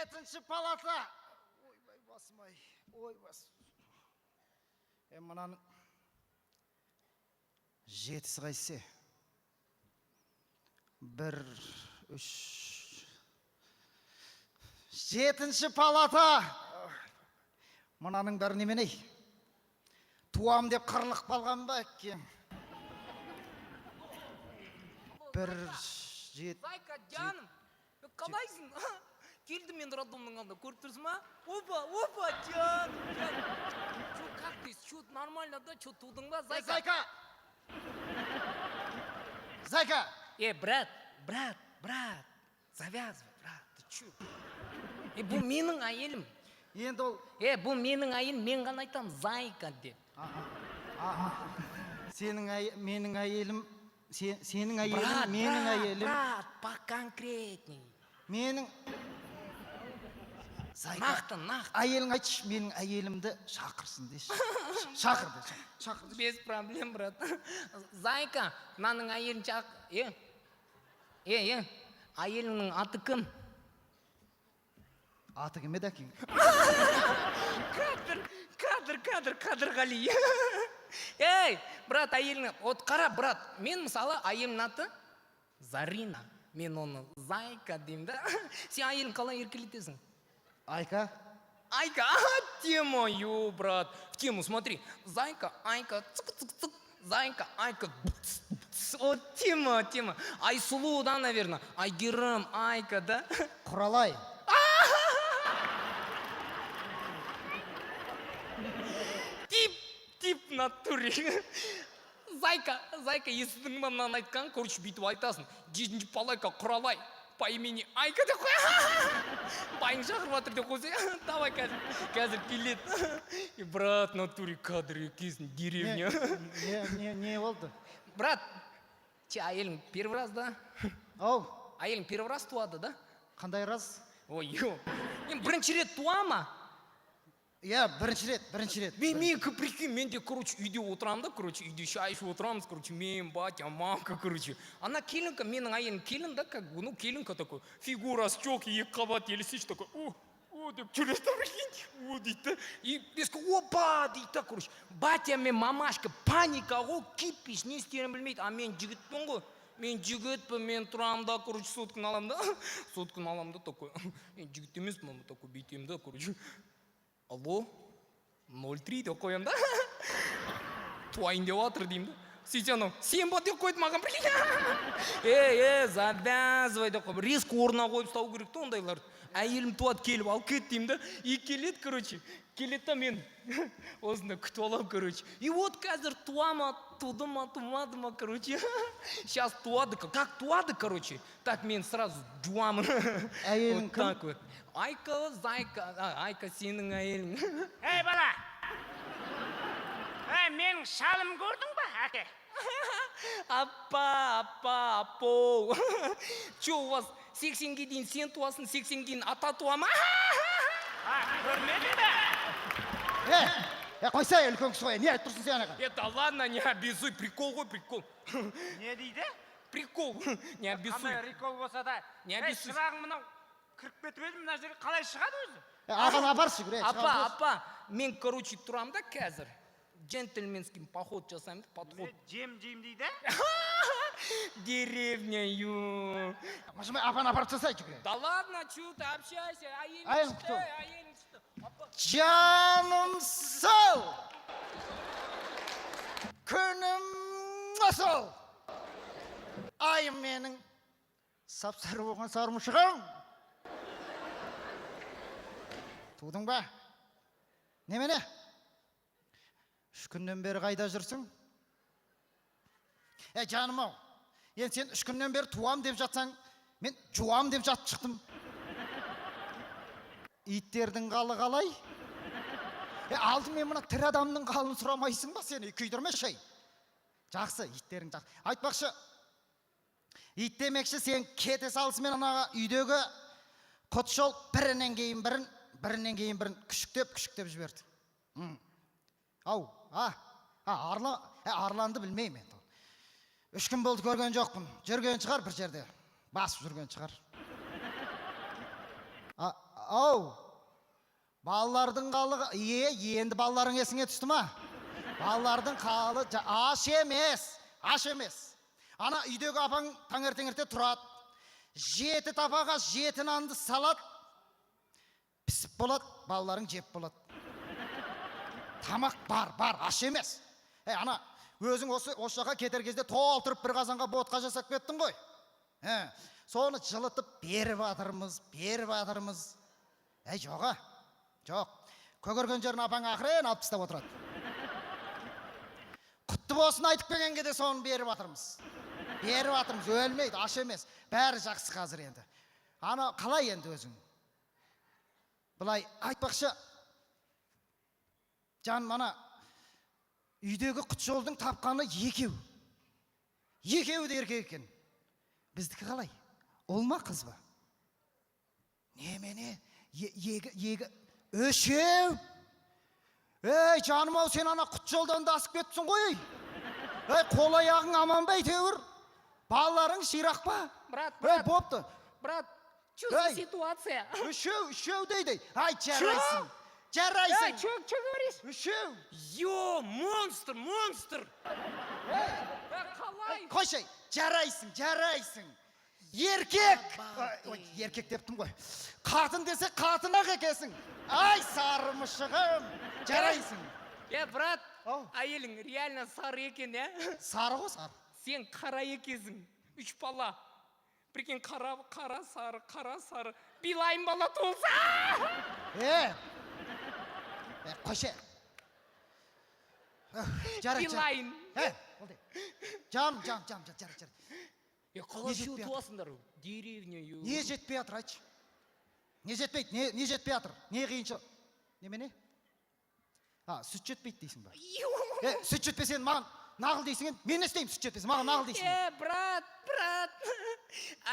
Жетінші палата. Ойбай басым ай. Ой бас. Мынаның жетісі қайсы? 1, 3. Жетінші палата. Мынаның бәрі неменей? Туам деп қырлық балған ба әккем? 1, 7. Зайка, жаным, қалайсың? Келдім мен роддомның алдында, көріп тұрсың ба? Опа, жаным. Чё, как ты? Чё, нормально, да? Чё, тудың ба, Зайка? Зайка! Брат, завязывай, брат, ты чё? Бұл менің әйелім. Енді ол... Бұл менің әйелім, мен ғана айтам, Зайка деп. Менің әйелім, менің әйелім. Брат, поконкретней. Менің... Нақты. Әйелің айтшы, менің әйелімді шақырсын деші. Шақыр. Без проблем, брат. Зайка, мынаның әйелін шақыр. Әйеліңнің аты кім? Аты кім еді әкең? Қадырғали. Брат, әйелің... Вот қара, брат, мен мысалы әйелімнің аты Зарина. Мен оны Зайка деймін да. Сен әйелің қалай еркелетесің? Айка? Тема, брат. В тему, смотри. Зайка, Айка, цик-цик-цик. Зайка, Айка, вот тема. Айсулу, да, наверное. Айгерім, Айка, да? Құралай. Тип натуре. Зайка, естідің ба мынаны айтқан? Короче, бүйтіп айтасың. Жетінші палайка, Құралай. По имени Айка деп қой. Байың шақырып жатыр деп қойса, давай қазір келет. Брат, натуре кадр екесің, деревня. Не болды? Брат, әйелің первый раз, да? Ау? Әйелің первый раз туады, да? Қандай раз? Ой, бірінші рет туа ма? Бірінші рет. Мен прикинь, мен де, үйде отырамын да, үйде шай ішіп отырамыз, мен, батя, мамка, Ана келінка, менің әйелім келін да, келінка такой, фигура, щеки, екі қабат елесеш такой, деп жүреді, прикинь, дейді. И бескі, опа, дейді, батя мен мамашка, паника, кипиш, не істерін білмейді, а мен жігітпін ғой. Мен жігітпін, мен тұрамын да, соткын алам да, такой, мен жігіт емеспін, такой, бейтем да, Алло, 03 деп қоям да. Туайын деп атыр деймін да. Сөйтсен, сен ба деп қойды маған, прикинь. Завязывай деп қойып, риск орнына қойып ұстау керек та ондайлар. Әйелім туады келіп, ал кет деймін да. И келет, келет та мен осында күтіп алам, И вот қазір туама, туды ма, тумады ма, Сейчас туады, как туады, Так мен сразу жуамын. Әйелің кім? Айка, Зайка, Айка сенің әйелің. Бала! Менің шалым көрдің ба, әке? Апа. Че, у вас 80-ге дейін сен туасың, 80-ге дейін ата туа ма? Көрмеді бе? Қойса, үлкен кісі қой, не айтып тұрсың сен аға? Да ладно, не обязуй, прикол ғой, прикол. Не дейді? Прикол, не обязуй. Қандай прикол болса да. Не обязуй. Шырағың мынау кіріп кетіп еді, мына жерге қалай шығады өзі? Ағаны апаршы, Апа, мен, тұрам да қазір. Джентльменский поход жасаймын, подход. Жем дейді? Деревня, Апаны апарып жасай жүгіре. Да ладно, что ты общайся, Әйелің кто? Апа. Жаным сау! Күнім асыл! Айым менің сап-сары болған сармышығым! Тудың ба? Немене? 3 күннен бері қайда жүрсің? Жаным ау, сен 3 күннен бері туам деп жатсаң, мен жуам деп жатып шықтым. Иттердің қалы қалай? Алдың мен мұна тірі адамның қалын сұрамайсың ба сені? Күйдірме шай. Жақсы, иттерің жақсы. Айтпақшы, ит демекші сен кете салысымен анаға үйдегі құтшол бірінен кейін бірін күшіктеп жіберді. Ау, арланды білмеймін енді. 3 күн болды көрген жоқпын. Жүрген шығар бір жерде. Басып жүрген шығар. ау, балалардың қалығы, енді балаларың есіңе түсті ма? Балалардың қалы, аш емес. Ана үйдегі апаң таңертеңерте тұрады, 7 табаға 7 нанды салат, пісіп болады, балаларың жеп болады. Тамақ бар, аш емес. Ана, өзің осы жаққа кетер кезде толтырып бір қазанға ботқа жасап кеттің ғой. Соны жылытып беріп атырмыз. Жоқ. Көгерген жерін апаң ақырын алып тастап отырады. Құтты болсын айтып келгенге де соны беріп атырмыз, өлмейді, аш емес. Бәрі жақсы қазір енді. Ана, қалай енді өзің? Бұлай айтпақшы, жан, мана, үйдегі Құтжолдың тапқаны екеу. Екеуі де еркек екен. Біздікі қалай? Ол ма, қыз ба? Немене? Үшеу? Жаным ау, сен ана Құтжолдан да асып кетіпсің ғой. Қол аяғың аман ба әйтеуір? Балаларың ширақ па? Брат, бопты. Брат, что за ситуация? Үшеу дейді. Жарайсың. Что говоришь? Үшеу. Ё, монстр. Қалай? Қойшай, жарайсың. Еркек дептім ғой. Қатын десе қатынақ екесің. Ай, сарымышығым. Жарайсың. Брат, әйелің реально сары екен, Сары ғой, сары. Сен қара екесің. 3 бала. Прикинь, қара, сары. Билайын бала толса! Қойшай. Жарай. Билайын. Жам. Қалай шеу туасыңдар? Деревня, Не жетпей атыр, айтшы. Не жетпейді, не жетпей атыр? Не қиыншы? Немене? Сүт жетпейді дейсің ба? Сүт жетпесен маған нағыл дейсің, мен не істеймін сүт жетпесен, маған нағыл дейсің. Брат,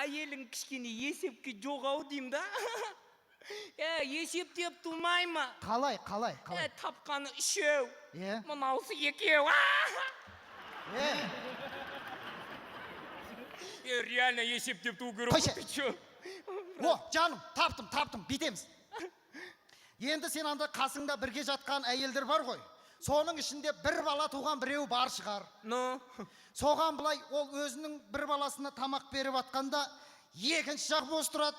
әйелің кішкене есепке жоғау дейм да? Есептеп тумай ма? Қалай? Тапқаны 3, мұнаусы 2. Реально есептеп ту керек. Қойшы. Жаным, таптым, битеміз. Енді сен анда қасыңда бірге жатқан әйелдер бар ғой. Соның ішінде бір бала туған біреу бар шығар. Соған бұлай, ол өзінің бір баласына тамақ беріп атқанда, екінші жақ бос тұрады.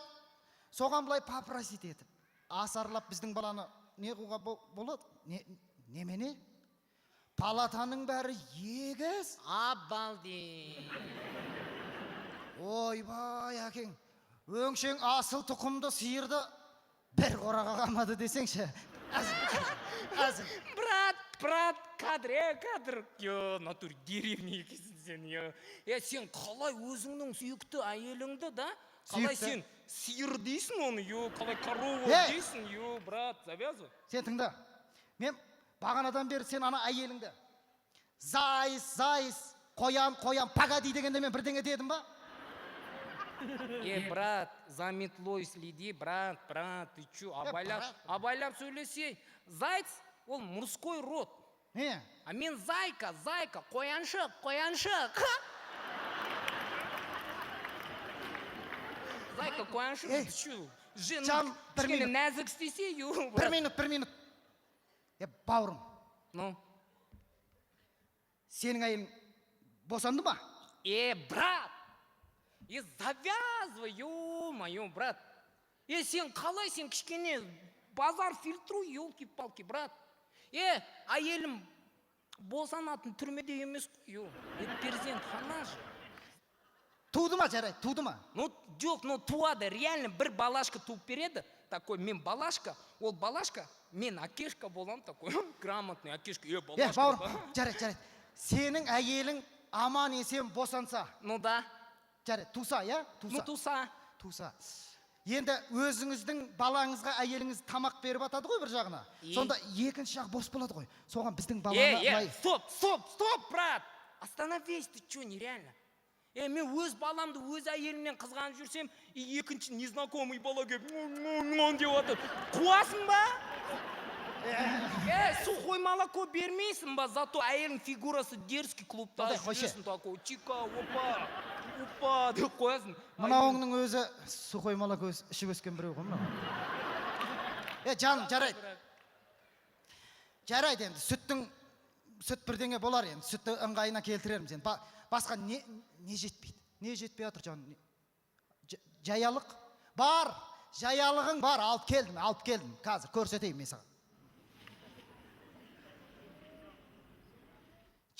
Соған бұлай попросить етіп, асарлап біздің баланы не қуға болады? Немене? Палатаның бәрі егіз. Абалди. Ойбай, әкең, өңшең асыл тұқымды сиырды бір қораға қамады десеңші. Әзін. Брат, кадр. Натур деревня екесің сен. Сен қалай өзіңнің сүйікті әйеліңді, да? Қалай сен сиыр дейсің оны, қалай корова дейсің, брат, завязывай. Сен тыңда, мен бағанадан бері сен ана әйеліңді зайыс, қоян, погоди дегенде мен бірдеңе дедім ба? Брат, за метлой следи, брат, ты чё, абайлап сөйлесе. Заяц, ол мужской род. А мен зайка, қояншық. Зайка, қояншық, ты чё? Жен, кішкене нәзік істесе, Бір минут. Бауырым. Сенің әйелің босанды ма? Брат! Завязывай, ё-моё, брат. Сен қалай, сен кішкене базар фильтруй, елки-палки, брат. Әйелім босанатын түрмеде емес қой, перзентхана же. Туды ма, жарайды, туды ма? Жоқ, туады, реально бір балашка туып береді. Такой, мен балашка, ол балашка, мен акешка болам, такой, грамотный акешка. Балашка. Бауырым, жарайды. Сенің әйелің аман есен босанса. Да. Жарайды, туса, туса. Енді өзіңіздің балаңызға әйеліңіз тамақ беріп атады ғой бір жағына. Сонда екінші жақ бос болады ғой. Соған біздің баланы... Стоп, брат! Остановись, ты чё, нереально? Мен өз баламды өз әйелімнен қызғанып жүрсем, екінші незнакомый бала кеп, деп атыр. Қуасың ба? Сухой молоко бермейсің ба? Зато әйелің фигурасы дерзкий клубта жүресің такой. Чика, опа, деп қоясың. Мынауыңның өзі сухой молоко ішіп өскен біреу ғой мынау. Жаным, жарайды. Жарайды енді, сүт бірдеңе болар енді, сүтті ыңғайына келтірерміз енді. Басқа не жетпейді? Не жетпей отыр жаным? Жаялық? Бар, жаялығың бар, алып келдім, қазір көрсетейін мен саған.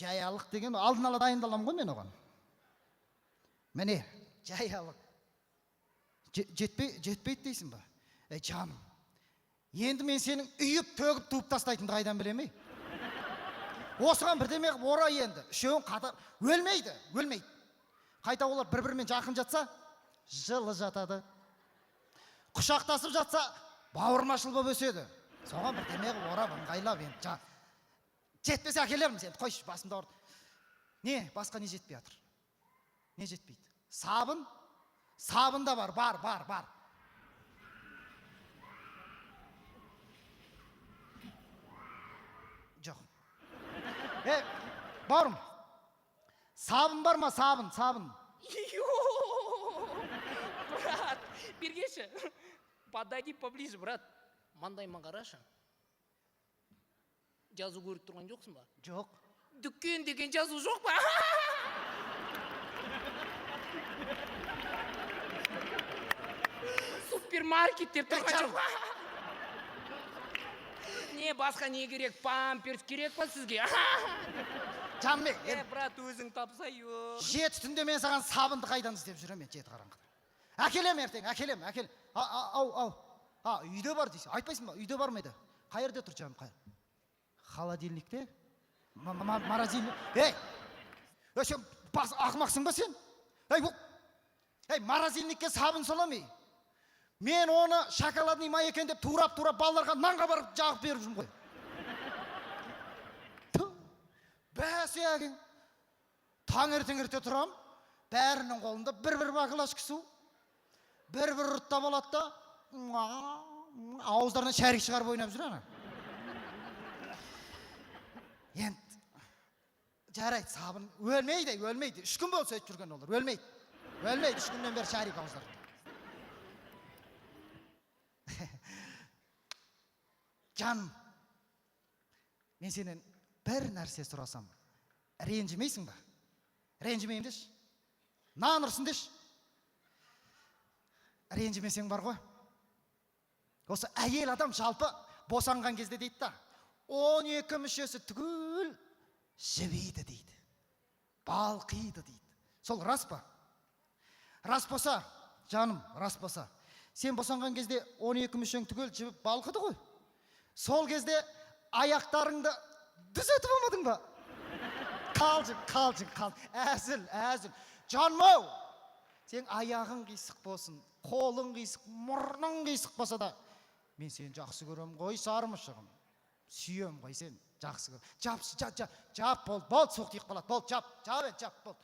Жаялық деген, алдын ала дайындалам ғой мен оған. Міне, жаялық. Жетпейді дейсің ба? Жаным, енді мен сенің үйіп, төгіп, туып тастайтынды қайдан білем? Осыған бірдеме қып ора енді. Үшеуін қатар өлмейді. Қайта олар бір-бірімен жақын жатса, жылы жатады. Құшақтасып жатса, бауырмашыл болып өседі. Соған бірдеме қып ора ыңғайлап енді. Жетпесе әкелерміз енді. Қойшы, басымда орды. Не, басқа не жетпей жатыр? Не жетпейді? Сабын? Сабын да бар. Жоқ. Бауырым, сабын бар ма, сабын? Брат, бергеші. Подойди поближе, брат. Маңдайыма қарашы. Жазу көріп тұрған жоқсың ба? Жоқ. Дүккен деген жазу жоқ па? Супермаркет деп тұрған жоқ па? Не, басқа не керек? Памперс керек па сізге? Жаным, брат, өзің тапсайы. Жеті түнде мен саған сабынды қайдан іздеп жүремін, жеті қараңғыда. Әкелем ертең, әкелем. Ау. Үйде бар дейсің. Айтпайсың ба? Үйде бар ма еді? Қай жерде тұр жаным, қай? Холодильникте? Морозильник? Сен ақымақсың ба сен? Морозильникке сабын саламай. Мен оны шоколадный май екен деп турап балаларға нанға барып жағып беріп жүрмін ғой. Бәсе әкең. Таңертең тұрам, бәрінің қолында бір бақылашқы су, бір ұрттап алады да, ауыздарынан шәрік шығарып ойнап жүр ана. Енді, жарайды, сабын өлмейді. 3 күн болса өтіп жүрген олар, өлмейді. 3 күннен бері шәрік ауыздарында. Жаным, мен сенен бір нәрсе сұрасам, ренжімейсің ба? Ренжімеймін деші. Нан ұрсын деші. Ренжімесең бар ғой. Осы әйел адам жалпы босанған кезде дейді да, 12 мүшесі түгіл жібейді дейді. Балқиды дейді. Сол рас па? Рас болса, жаным, рас болса. Сен босанған кезде 12 мүшең түгел жібіп балқыды ғой. Сол кезде аяқтарыңды дүзетіп алмадың ба? Қалжың. Әзіл. Жаным-ау, сен аяғың қисық болсын, қолың қисық, мұрның қисық болса да, мен сені жақсы көрем ғой, сарымышығым. Сүйем ғой сен, жақсы көр. Жап, бол, суық тиіп қалады. Бол, жап, бол.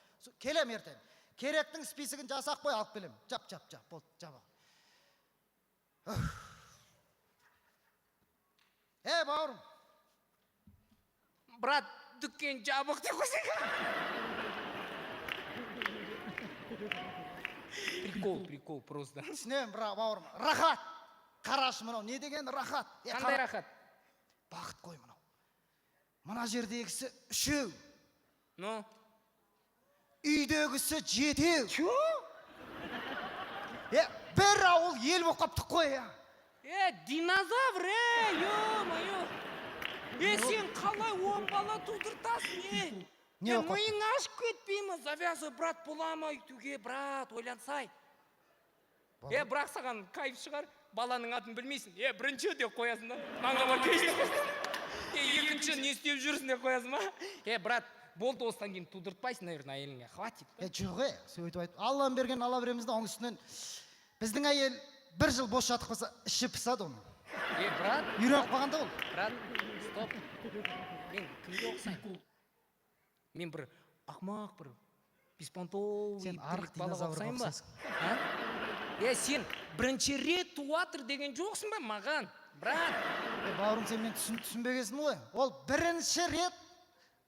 Келем ертең. Керектің списігін жасақ қой, алып келем. Жап, бол, жап. Бауырым. Брат, дүккен жабық деп қойсың. Прикол, просто. Түсінем, бауырым. Рахат. Қарашы мынау, не деген рахат? Қандай рахат? Бақыт қой мынау. Мына жердегісі 3. Ну? Үйдегісі 7. Бір ауыл ел болып қаптық қой. Динозавр, ё-моё. Сен қалай 10 бала тудыртасың, Миың ашып кетпеймі? Завязывай, брат, болама үйтуге, брат, ойлансай. Бірақ саған кайф шығар, баланың атын білмейсің. Бірінші деп қоясың да, наңғама кейсің. Екінші не істеп жүрсің деп қоясың ба? Брат, болды осыдан кейін тудыртпайсың, наверное, әйеліңе, хватит. Жоқ, сөйтіп айтып, Аллам берген ала береміз да, оның үстінен біздің әйел 1 жыл бос жатық болса, іші пысады оны. Брат? Үйреніп қалғанда ол. Брат, стоп. Мен кімге оқысайын? Мен бір ақмақ, бір беспонтовый, сен арық динозаврға ұқсайсың. Сен бірінші рет туатыр деген жоқсың ба маған, брат? Бауырым, сен мен түсінбегесің ғой. Ол бірінші рет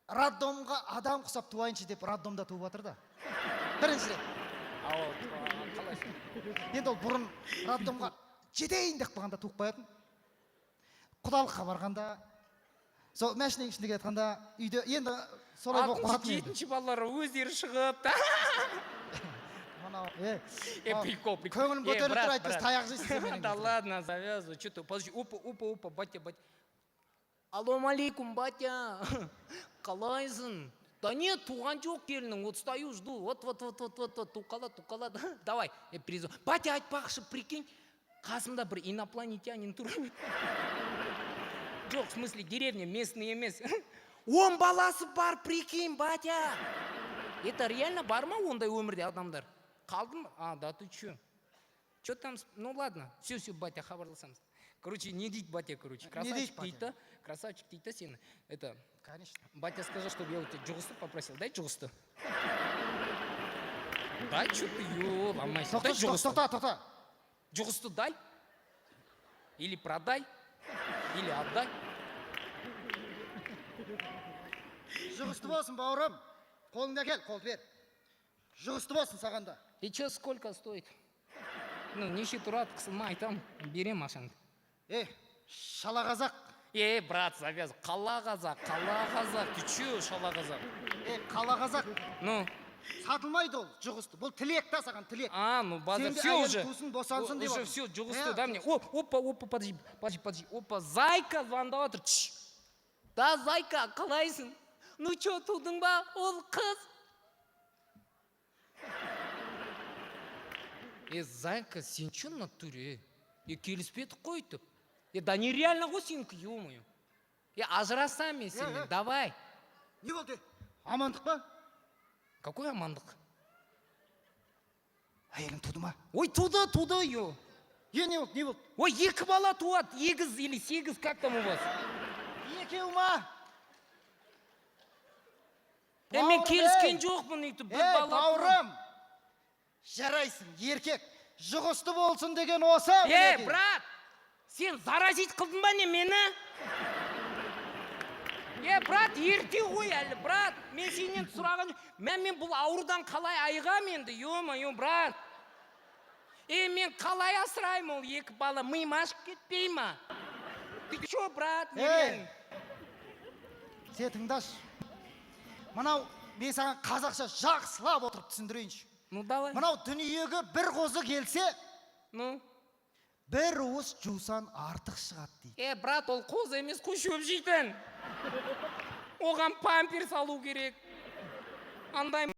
роддомға адам құсап туайыншы деп роддомда туып атыр да. Бірінші рет. Қалайсың? Енді ол бұрын роддомға жетейін деп қалғанда туып қоятын. құдалыққа барғанда сол машинаның ішінде келе жатқанда үйде енді солай болып қалатын еді. жетінші балалар өздері шығып Мынау прикол. көңілім көтеріліп тұр, айтпас таяқ жейсің сен менен Да кейін. ладно, завязывай. Что ты? Подожди. Опа, батя. Алло, алейкум, батя. Қалайсың? Да нет, туған жоқ келінің. Вот стою, жду. Вот. Туқала. Давай, я перезвоню. Батя, айтпақшы, прикинь. Қасымда бір инопланетянин тұр. Жоқ, в смысле, деревня, местный емес. Он баласы бар, прикинь, батя. Это реально бар ма ондай өмірде адамдар? Қалдым? Да ты чё? Чё там? Ну ладно, все, батя, хабарласамыз. Короче, не дейді батя, короче. Красавчик дейді сені. Это, Конечно. батя сказал, чтобы я у тебя джугусты попросил. Дай джугусты. Дай, чё ты, ломайся. Дай джугусты. Тоқта. Джугусты дай. Или продай. Или отдай. Жұғысты болсын, бауырым. Қолыңда кел, қол бер. Жұғысты болсын сағанда. И чё, сколько стоит? Ну, неше тұрады, қысылма айтам, берем ақшаңды. Шала қазақ. Брат, завяз, қала қазақ. Ты чё, шала қазақ? Қала қазақ. Ну? Сатылмайды ол жұғысты. Бұл тілек та саған, тілек. Ну, база, Сенде все әйел уже. тусын, босансын деп Уже отыр. все, жұғысты, дай мне. Опа, подожди. Опа, зайка звондап отыр. Да, зайка, қалайсың? Ну чё, тудың ба, ол қыз? Зайка, сен чё в натуре? Келіспедік қой түп. Да нереально ғой сенікі, ё-моё. Ажырасам мен сенімен, давай. Не болды? Амандық па? Какой амандық? Әйелің туды ма? Ой, туды, ё. Не болды? Ой, 2 бала туады, 8 или 8, как там у вас? Екеу ма? Мен келіскен жоқпын өйтіп, бір бала туады. Бауырым! Жарайсың, еркек. Жұғысты болсын деген осы. Брат! Сен заразит қылдың ба не мені? Брат, ерте ғой әлі, брат. Мен сенен сұраған, мен бұл аурудан қалай айығам енді, ё-моё, брат. Мен қалай асыраймын ол 2 бала, миым ашып кетпей ма? Ты чё, брат? Сен тыңдашы. Мынау, мен саған қазақша жақсылап отырып түсіндірейінші. Ну, давай. Мынау дүниеге бір қозы келсе, Ну? бір уыс жусан артық шығады дейді. Брат, ол қозы емес, қой шөп жейтін. Оған памперс алу керек. Андай